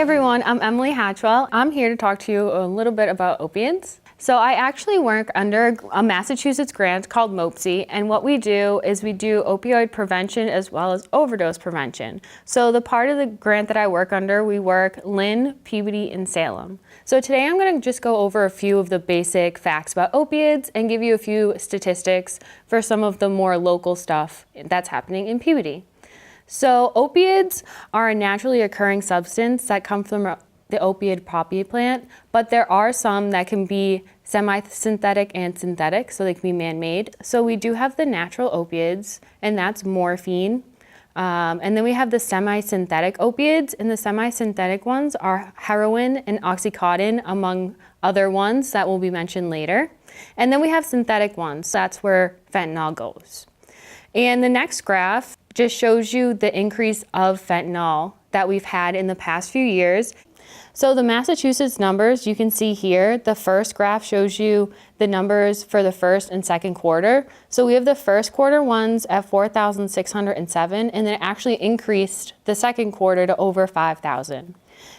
everyone, I'm Emily Hatchwell. I'm here to talk to you a little bit about opioids. So I actually work under a Massachusetts grant called MOPSI, and what we do is we do opioid prevention as well as overdose prevention. So the part of the grant that I work under, we work Lynn, Peabody, and Salem. So today I'm going to just go over a few of the basic facts about opioids and give you a few statistics for some of the more local stuff that's happening in Peabody. So opioids are a naturally occurring substance that come from the opiate poppy plant, but there are some that can be semi-synthetic and synthetic, so they can be man-made. So we do have the natural opioids, and that's morphine. And then we have the semi-synthetic opioids, and the semi-synthetic ones are heroin and oxycodone, among other ones that will be mentioned later. And then we have synthetic ones, that's where fentanyl goes. And the next graph just shows you the increase of fentanyl that we've had in the past few years. So the Massachusetts numbers, you can see here, the first graph shows you the numbers for the first and second quarter. So we have the first quarter ones at 4,607, and then it actually increased the second quarter to over 5,000.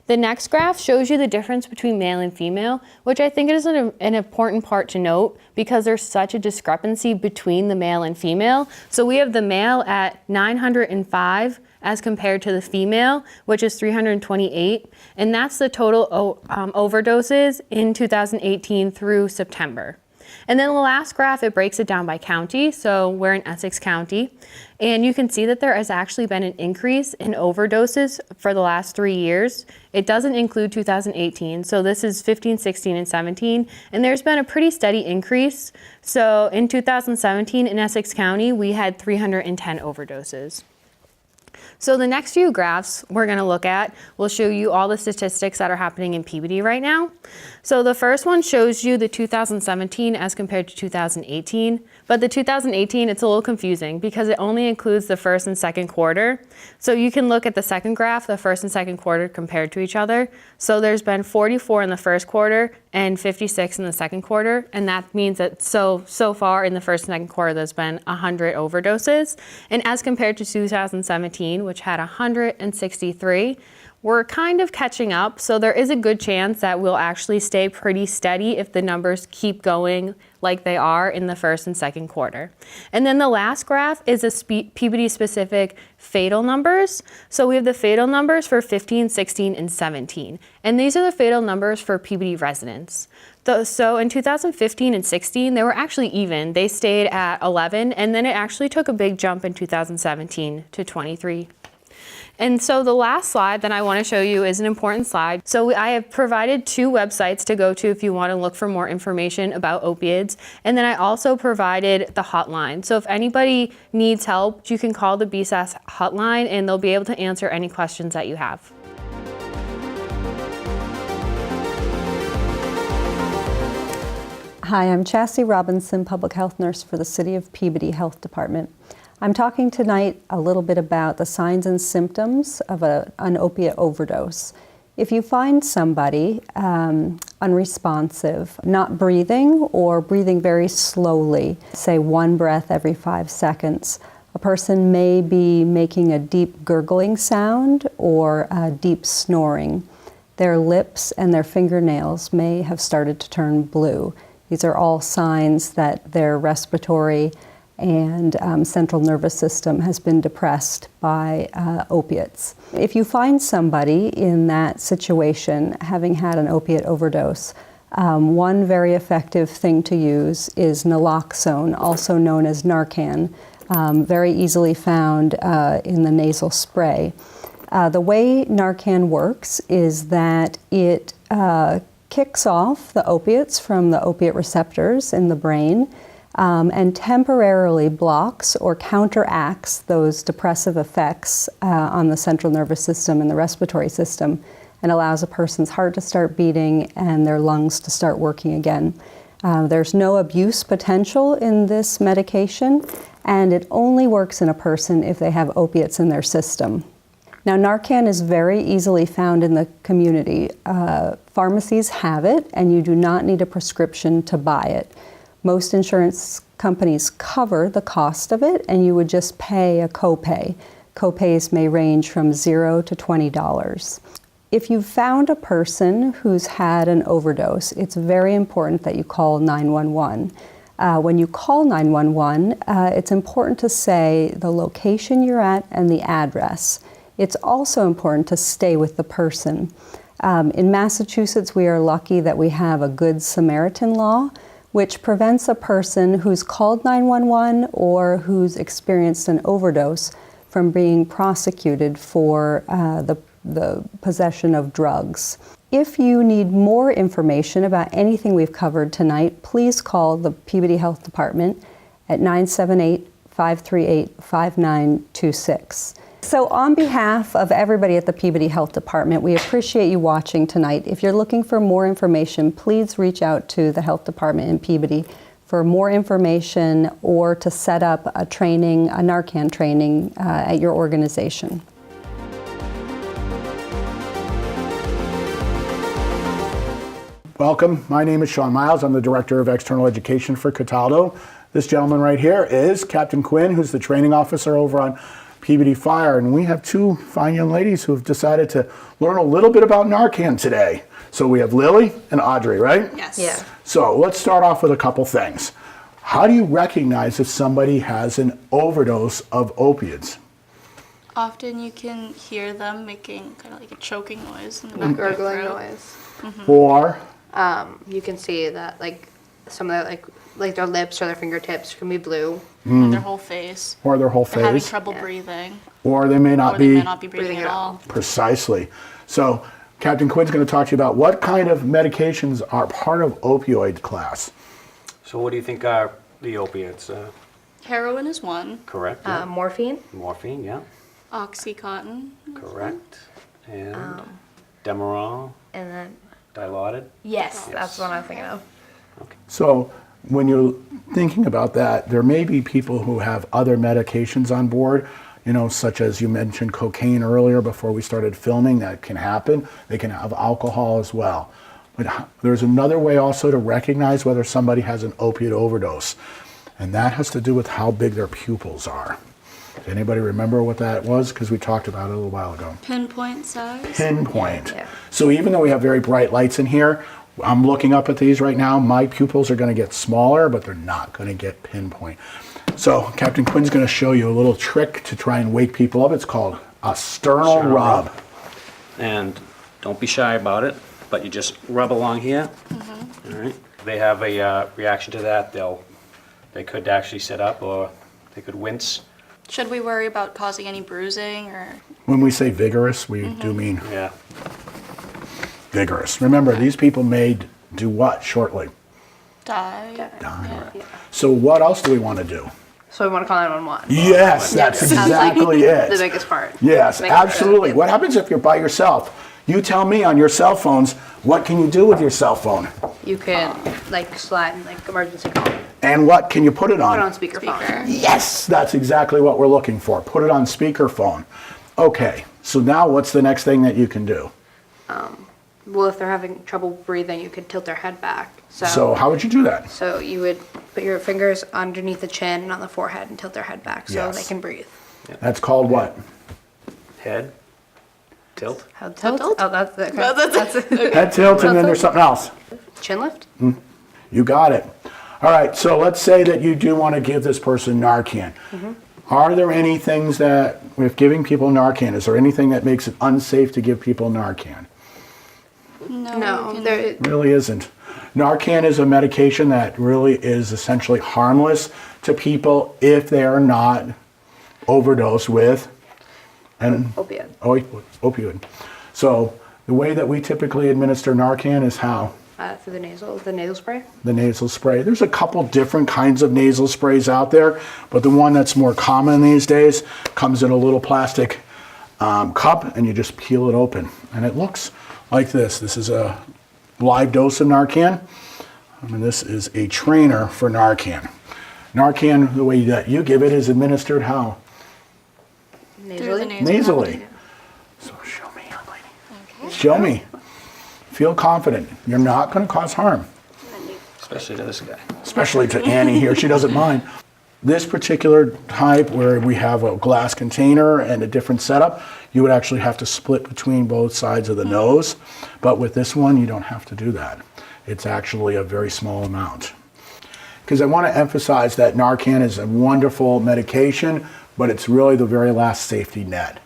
The next graph shows you the difference between male and female, which I think is an important part to note because there's such a discrepancy between the male and female. So we have the male at 905 as compared to the female, which is 328, and that's the total overdoses in 2018 through September. And then the last graph, it breaks it down by county. So we're in Essex County, and you can see that there has actually been an increase in overdoses for the last 3 years. It doesn't include 2018, so this is 15, 16, and 17, and there's been a pretty steady increase. So in 2017 in Essex County, we had 310 overdoses. So the next few graphs we're going to look at will show you all the statistics that are happening in Peabody right now. So the first one shows you the 2017 as compared to 2018, but the 2018, it's a little confusing because it only includes the first and second quarter. So you can look at the second graph, the first and second quarter compared to each other. So there's been 44 in the first quarter and 56 in the second quarter, and that means that so far in the first and second quarter there's been 100 overdoses. And as compared to 2017, which had 163, we're kind of catching up, so there is a good chance that we'll actually stay pretty steady if the numbers keep going like they are in the first and second quarter. And then the last graph is a Peabody-specific fatal numbers. So we have the fatal numbers for 15, 16, and 17. And these are the fatal numbers for Peabody residents. So in 2015 and 16, they were actually even. They stayed at 11, and then it actually took a big jump in 2017 to 23. And so the last slide that I want to show you is an important slide. So I have provided 2 websites to go to if you want to look for more information about opioids. And then I also provided the hotline. So if anybody needs help, you can call the BSAS hotline and they'll be able to answer any questions that you have. Hi, I'm Chassie Robinson, Public Health Nurse for the City of Peabody Health Department. I'm talking tonight a little bit about the signs and symptoms of an opiate overdose. If you find somebody unresponsive, not breathing or breathing very slowly, say 1 breath every 5 seconds, a person may be making a deep gurgling sound or deep snoring. Their lips and their fingernails may have started to turn blue. These are all signs that their respiratory and central nervous system has been depressed by opiates. If you find somebody in that situation having had an opiate overdose, one very effective thing to use is naloxone, also known as NARCAN, very easily found in the nasal spray. The way NARCAN works is that it kicks off the opiates from the opiate receptors in the brain and temporarily blocks or counteracts those depressive effects on the central nervous system and the respiratory system, and allows a person's heart to start beating and their lungs to start working again. There's no abuse potential in this medication, and it only works in a person if they have opiates in their system. Now, NARCAN is very easily found in the community. Pharmacies have it, and you do not need a prescription to buy it. Most insurance companies cover the cost of it, and you would just pay a copay. Copays may range from $0 to $20. If you've found a person who's had an overdose, it's very important that you call 911. When you call 911, it's important to say the location you're at and the address. It's also important to stay with the person. In Massachusetts, we are lucky that we have a Good Samaritan law, which prevents a person who's called 911 or who's experienced an overdose from being prosecuted for the possession of drugs. If you need more information about anything we've covered tonight, please call the Peabody Health Department at 978-538-5926. So on behalf of everybody at the Peabody Health Department, we appreciate you watching tonight. If you're looking for more information, please reach out to the Health Department in Peabody for more information or to set up a training, a NARCAN training at your organization. Welcome. My name is Sean Miles. I'm the Director of External Education for Cataldo. This gentleman right here is Captain Quinn, who's the training officer over on Peabody Fire. And we have two fine young ladies who have decided to learn a little bit about NARCAN today. So we have Lily and Audrey, right? Yes. Yeah. So let's start off with a couple things. How do you recognize if somebody has an overdose of opiates? Often you can hear them making kind of like a choking noise in the A back of their gurgling throat. noise. Or You can see that like some of their like their lips or their fingertips can be blue. Or their whole face. or their whole They're having face, trouble breathing. or they may not Or they be may not be breathing at all. precisely. So Captain Quinn's going to talk to you about what kind of medications are part of opioid class. So what do you think are the opiates? Heroin is one. Correct? Yeah. Morphine. Morphine, yeah, Oxycontin. correct. And Demerol, And then Dilaudid. yes, that's the one I was thinking of. So when you're thinking about that, there may be people who have other medications on board, you know, such as you mentioned cocaine earlier before we started filming. That can happen. They can have alcohol as well. But there's another way also to recognize whether somebody has an opiate overdose, and that has to do with how big their pupils are. Does anybody remember what that was? Because we talked about it a little while ago. Pinpoint size. Pinpoint. Yeah. So even though we have very bright lights in here, I'm looking up at these right now, my pupils are going to get smaller, but they're not going to get pinpoint. So Captain Quinn's going to show you a little trick to try and wake people up. It's called a sternal Sternal rub. rub. And don't be shy about it, but you just rub along here. All right. If they have a reaction to that, they could actually sit up or they could wince. Should we worry about causing any bruising or? When we say vigorous, we do mean Yeah. vigorous. Remember, these people may do what shortly? Die. Die. So what else do we want to do? So we want to call 911. Yes, that's Sounds like exactly it. The biggest part. Yes, Making sure absolutely. that- What happens if you're by yourself? You tell me on your cell phones, what can you do with your cell phone? You can like slide and like emergency call. Put And what can you put it it on? on speakerphone. Speaker. Yes, that's exactly what we're looking for. Put it on speakerphone. Okay, so now what's the next thing that you can do? Well, if they're having trouble breathing, you could tilt their head back. So how would you do that? So you would put your fingers underneath the chin and on the forehead and tilt their head back so Yes. they can breathe. That's called what? Head, tilt. How tilt? tilt? Oh, that's the that's it. Head tilt, and then there's something else. Chin lift? You got it. All right, so let's say that you do want to give this person Narcan. Are there any things that, with giving people Narcan, is there anything that makes it unsafe to give people Narcan? No. No, you can- there. It really isn't. Narcan is a medication that really is essentially harmless to people if they are not overdosed with an Opiate. opioid. So the way that we typically administer Narcan is how? Through the nasal spray. The nasal spray. There's a couple different kinds of nasal sprays out there, but the one that's more common these days comes in a little plastic cup, and you just peel it open. And it looks like this. This is a live dose of Narcan. And this is a trainer for Narcan. Narcan, the way that you give it, is administered how? Through the Nasally. nasal Nasally. cavity. So show me, young lady. Show me. Feel confident. You're not going to cause harm, Especially to this guy. especially to Annie here. She doesn't mind. This particular type, where we have a glass container and a different setup, you would actually have to split between both sides of the nose. But with this one, you don't have to do that. It's actually a very small amount. Because I want to emphasize that NARCAN is a wonderful medication, but it's really the very last safety net.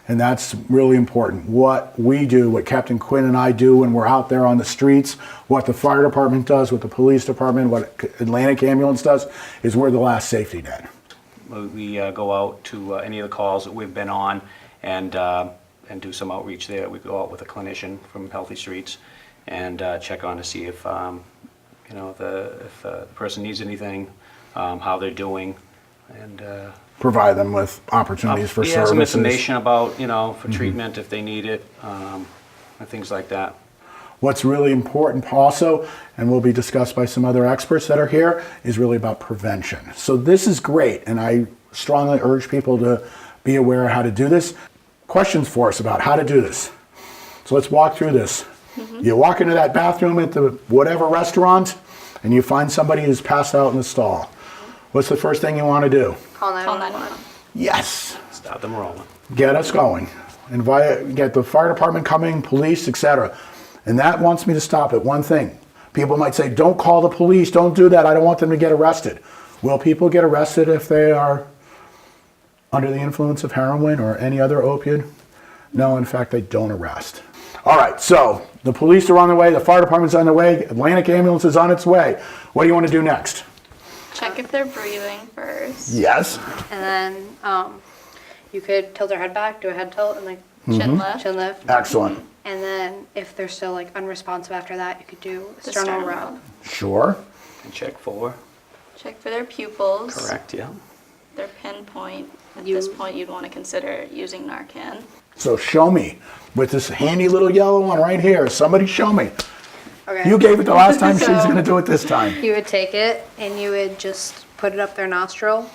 And that's really important. What we do, what Captain Quinn and I do when we're out there on the streets, what the fire department does, what the police department, what Atlantic Ambulance does, is we're the last safety net. We go out to any of the calls that we've been on and do some outreach there. We go out with a clinician from Healthy Streets and check on to see if you know, if the person needs anything, how they're doing, and Provide them with opportunities for services. some information about, you know, for treatment if they need it, and things like that. What's really important also, and will be discussed by some other experts that are here, is really about prevention. So this is great, and I strongly urge people to be aware of how to do this. Questions for us about how to do this. So let's walk through this. You walk into that bathroom at the whatever restaurant, and you find somebody who's passed out in the stall. What's the first thing you want to do? Call Call 911. 911. Yes. Start them rolling. Get us going. Get the fire department coming, police, etc. And that wants me to stop at one thing. People might say, don't call the police, don't do that, I don't want them to get arrested. Will people get arrested if they are under the influence of heroin or any other opiate? No, in fact, they don't arrest. All right, so the police are on their way, the fire department's on their way, Atlantic Ambulance is on its way. What do you want to do next? Check if they're breathing first. Yes. And then you could tilt their head back, do a head tilt, and like Chin lift. chin lift. Excellent. And then if they're still like unresponsive after that, you could do a The sternal sternum rub. rub. Sure. And check for, Check for their pupils. correct, yeah. Their pinpoint. At this point, you'd want to consider using Narcan. So show me with this handy little yellow one right here. Somebody show me. Okay. You gave it the last time, she's So- going to do it this time. You would take it and you would just put it up their nostril,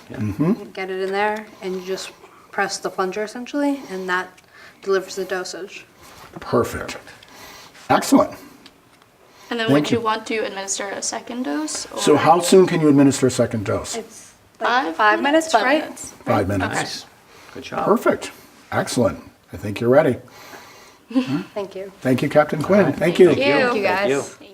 get it in there, and you just press the plunger essentially, and that delivers the dosage. Perfect. Excellent. And then Thank would you. you want to administer a second dose? Or So how soon can you administer a second dose? It's like 5 minutes, 5 right? minutes. 5 minutes. Nice. Good job. Perfect. Excellent. I think you're ready. Thank you. Thank you, Captain Quinn. Thank you. Thank you. Thank you, guys. Thank you.